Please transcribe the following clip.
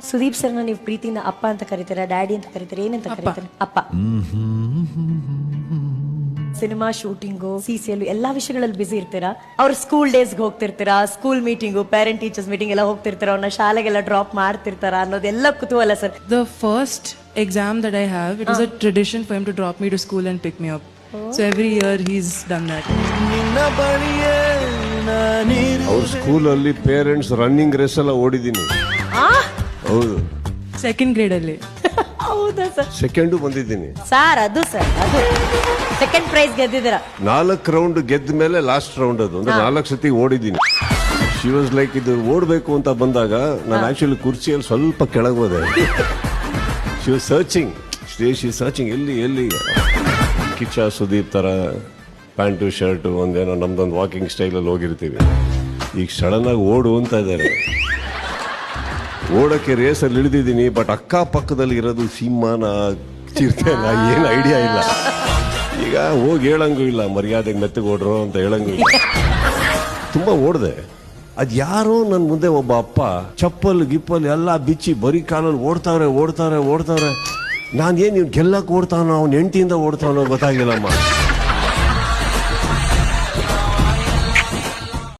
ಸುದೀಪ್ ಸರ್ನ ನೀವು ಪ್ರೀತಿನ ಅಪ್ಪ ಅಂತ ಕರೀತೀರಾ, ಡ್ಯಾಡಿ ಅಂತ ಕರೀತೀರಾ, ಏನಂತ ಕರೀತೀರಾ? ಅಪ್ಪ. ಸಿನಿಮಾ ಶೂಟಿಂಗು, ಸಿಸಿಎಲ್ ಎಲ್ಲಾ ವಿಷಯಗಳಲ್ಲಿ ಬಿಸಿ ಇರ್ತೀರಾ. ಅವ್ರ ಸ್ಕೂಲ್ ಡೇಸ್ಗೆ ಹೋಗ್ತಿರ್ತೀರಾ, school meeting, parent teachers meeting ಎಲ್ಲ ಹೋಗ್ತಿರ್ತೀರಾ, ಅವ್ರನ್ನ ಶಾಲೆಗೆಲ್ಲ ಡ್ರಾಪ್ ಮಾಡ್ತಿರ್ತಾರ ಅನ್ನೋದೆಲ್ಲ ಕುತೂಹಲ sir. The first exam that I have, it was a tradition for him to drop me to school and pick me up. So every year he's done that. ಅವ್ರ ಸ್ಕೂಲಲ್ಲಿ ಪೇರೆಂಟ್ಸ್ ರನ್ನಿಂಗ್ ರೇಸ್ ಎಲ್ಲ ಓಡಿದೀನಿ. ಹೌದು, Second grade ಅಲ್ಲಿ. ಹೌದಾ sir? Second ಬಂದಿದ್ದೀನಿ sir ಅದು second prize ಗೆದ್ದಿದ್ದೀರಾ. 4 round ಗೆದ್ದ ಮೇಲೆ ಲಾಸ್ಟ್ ರೌಂಡ್ ಅದು ಅಂದ್ರೆ 4 ಸತಿ ಓಡಿದ್ದೀನಿ. ಶಿ ವಾಸ್ ಲೈಕ್ ಇದು ಓಡಬೇಕು ಅಂತ ಬಂದಾಗ ನಾನು ಆಕ್ಚುಲಿ ಕುರ್ಚಿಯಲ್ಲಿ ಸ್ವಲ್ಪ ಕೆಳಗೆ ಹೋದೆ. ಶಿ ವಾಸ್ ಸರ್ಚಿಂಗ್ ಎಲ್ಲಿ ಕಿಚ್ಚ ಸುದೀಪ್ ತರ ಪ್ಯಾಂಟು ಶರ್ಟು ಒಂದೇನೋ ನಮ್ದೊಂದು ವಾಕಿಂಗ್ ಸ್ಟೈಲಲ್ಲಿ ಹೋಗಿರ್ತೀವಿ. ಈಗ ಸಡನ್ ಆಗಿ ಓಡು ಅಂತ ಇದ್ದಾರೆ. ಓಡಕ್ಕೆ ರೇಸಲ್ಲಿ ಇಳಿದಿದ್ದೀನಿ, ಬಟ್ ಅಕ್ಕಪಕ್ಕದಲ್ಲಿ ಇರೋದು ಸಿಂಹನ ಚಿರತೆನ ಏನು ಐಡಿಯಾ ಇಲ್ಲ. ಈಗ ಹೋಗಿ ಹೇಳಂಗೂ ಇಲ್ಲ, ಮರ್ಯಾದೆಗೆ ಮೆತ್ತಗೆ ಓಡ್ರು ಅಂತ ಹೇಳಂಗೂ ಇಲ್ಲ. ತುಂಬ ಓಡಿದೆ. ಅದು ಯಾರೋ ನನ್ನ ಮುಂದೆ ಒಬ್ಬ ಅಪ್ಪ ಚಪ್ಪಲ್ ಗಿಪ್ಪಲ್ ಎಲ್ಲ ಬಿಚ್ಚಿ ಬರೀ ಕಾಲಲ್ಲಿ ಓಡ್ತಾವ್ರೆ. ನಾನೇನು ಇವ್ನು ಗೆಲ್ಲಕ್ಕೆ ಓಡ್ತಾವನೋ ಅವ್ನು ಹೆಂಡತಿಯಿಂದ ಓಡ್ತಾವನೋ ಗೊತ್ತಾಗಿಲ್ಲಮ್ಮ.